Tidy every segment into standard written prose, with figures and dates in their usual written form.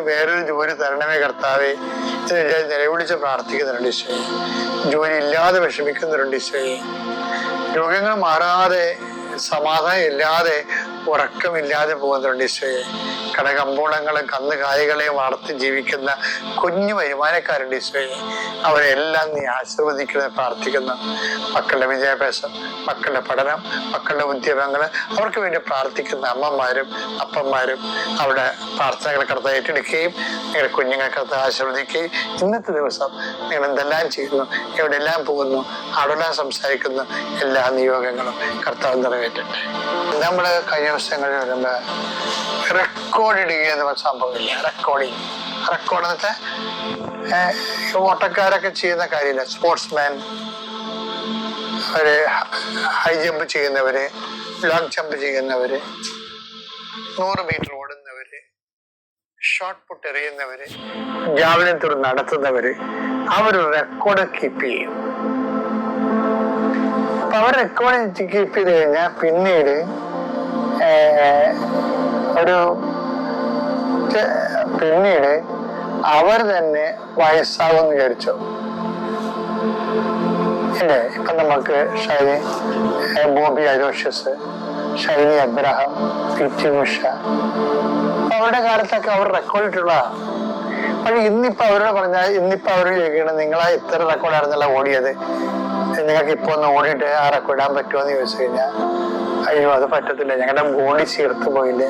വേറൊരു ജോലി തരണമേ കർത്താവേ നിലവിളിച്ച് പ്രാർത്ഥിക്കുന്നുണ്ട് ഈശോയെ. ജോലി ഇല്ലാതെ വിഷമിക്കുന്നുണ്ട് ഈശോയെ. രോഗങ്ങൾ മാറാതെ, സമാധാനം ഇല്ലാതെ, ഉറക്കമില്ലാതെ പോകുന്നുണ്ട് ഈശോയെ. കടകമ്പോളങ്ങളും കന്നുകാലികളെയും വളർത്തി ജീവിക്കുന്ന കുഞ്ഞു വരുമാനക്കാരുണ്ട് ഈശോയെ. അവരെല്ലാം നീ ആശീർവദിക്കുന്നത് പ്രാർത്ഥിക്കുന്നു. മക്കളുടെ വിദ്യാഭ്യാസം, മക്കളുടെ പഠനം, മക്കളുടെ ഉദ്യോഗങ്ങൾ, അവർക്ക് വേണ്ടി പ്രാർത്ഥിക്കുന്ന അമ്മമാരും അപ്പന്മാരും അവരുടെ പ്രാർത്ഥനകൾ കർത്താവ് ഏറ്റെടുക്കുകയും നിങ്ങളുടെ കുഞ്ഞുങ്ങളെ കർത്താവ് ആശീർവദിക്കുകയും ഇന്നത്തെ ദിവസം നിങ്ങൾ എന്തെല്ലാം ചെയ്യുന്നു, എവിടെയെല്ലാം പോകുന്നു, അവിടെല്ലാം സംസാരിക്കുന്നു, എല്ലാ നിയോഗങ്ങളും കർത്താവ് നിറവേറ്റട്ടെ. നമ്മൾ കഴിഞ്ഞ ദിവസങ്ങളിൽ വരുമ്പോൾ റെക്കോർഡ് ഇടുക എന്ന സംഭവമില്ല. റെക്കോർഡ് എന്ന് വെച്ചാൽ ഓട്ടക്കാരൊക്കെ ചെയ്യുന്ന കാര്യമില്ല. സ്പോർട്സ്മാൻ, അവര് ഹൈ ജമ്പ് ചെയ്യുന്നവര്, ലോങ് ജമ്പ് ചെയ്യുന്നവര്, 100 മീറ്റർ ഓടുന്നവര്, ഷോട്ട് പുട്ട് എറിയുന്നവര്, ജാവലിൻ ത്രോ നടത്തുന്നവര്, അവര് റെക്കോർഡ് കീപ്പ് ചെയ്യും. അപ്പൊ അവർ റെക്കോർഡ് കീപ്പ് ചെയ്ത് കഴിഞ്ഞാൽ പിന്നീട് അവർ തന്നെ വയസ്സാകുമെന്ന് വിചാരിച്ചു. അല്ലേ? ഇപ്പൊ നമുക്ക് Bobby Aloysius, Shiny Abraham, PT. Usha, അവരുടെ കാലത്തൊക്കെ അവർ റെക്കോർഡ് ഇട്ടുള്ളതാണ്. പക്ഷെ ഇന്നിപ്പോ അവരോട് പറഞ്ഞാൽ, ഇന്നിപ്പോ അവർ ചോദിക്കണം, നിങ്ങളാ ഇത്ര റെക്കോർഡായിരുന്നല്ല ഓടിയത്, നിങ്ങൾക്ക് ഇപ്പൊ ഒന്ന് ഓടിയിട്ട് ആ റെക്കോർഡ് ഇടാൻ പറ്റുമോ എന്ന് ചോദിച്ചു കഴിഞ്ഞാൽ, അയ്യോ അത് പറ്റത്തില്ല, ഞങ്ങളുടെ ബോഡി ചീർത്ത് പോയില്ലേ,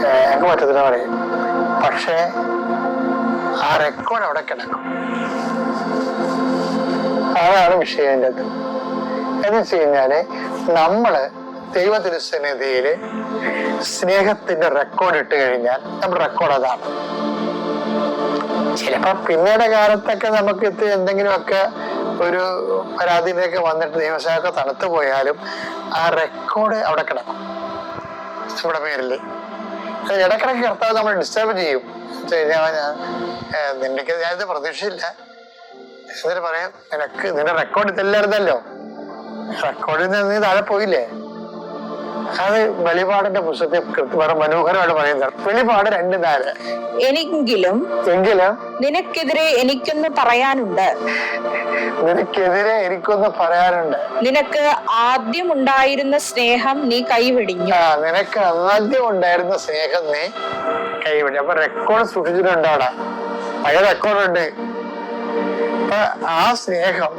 ഞങ്ങൾക്ക് പറ്റത്തില്ല പറയും. പക്ഷെ ആ റെക്കോർഡ് അവിടെ കിടക്കും. അതാണ് വിഷയം. അതിൻ്റെ അത് എന്ന് വെച്ച് കഴിഞ്ഞാല് നമ്മള് ദൈവത്തിന്റെ സന്നിധിയില് സ്നേഹത്തിന്റെ റെക്കോർഡ് ഇട്ട് കഴിഞ്ഞാൽ നമ്മുടെ റെക്കോർഡ് അതാണ്. ചിലപ്പോ പിന്നീട് കാലത്തൊക്കെ നമുക്ക് എന്തെങ്കിലുമൊക്കെ ഒരു പരാതിയിലൊക്കെ വന്നിട്ട് നിയമസഭയൊക്കെ തണുത്തു പോയാലും ആ റെക്കോർഡ് അവിടെ കിടക്കും നമ്മുടെ പേരില്. ഇടക്കിടക്ക് കർത്താവ് നമ്മൾ ഡിസ്റ്റർബ് ചെയ്യും. നിനക്ക് ഞാനിത് പ്രതീക്ഷയില്ല എന്നിട്ട് പറയാം, നിനക്ക് നിന്റെ റെക്കോർഡ് ഇതല്ലായിരുന്നല്ലോ, റെക്കോർഡിൽ നിന്ന് നീ താഴെ പോയില്ലേ. അത് വെളിപാടിന്റെ പുസ്തകത്തിൽ വളരെ മനോഹരമായിട്ട് പറയുന്നത്. വെളിപാട് 2:4. എങ്കിലും നിനക്കെതിരെ എനിക്കൊന്ന് പറയാനുണ്ട്. നിനക്ക് ആദ്യം ഉണ്ടായിരുന്ന സ്നേഹം നീ കൈവെടിഞ്ഞു. നിനക്ക് ആദ്യം ഉണ്ടായിരുന്ന സ്നേഹം നീ കൈവെടി. അപ്പൊ റെക്കോർഡ് സൂക്ഷിച്ചിട്ടുണ്ട് അവിടെ, പഴയ റെക്കോർഡുണ്ട്. അപ്പൊ ആ സ്നേഹം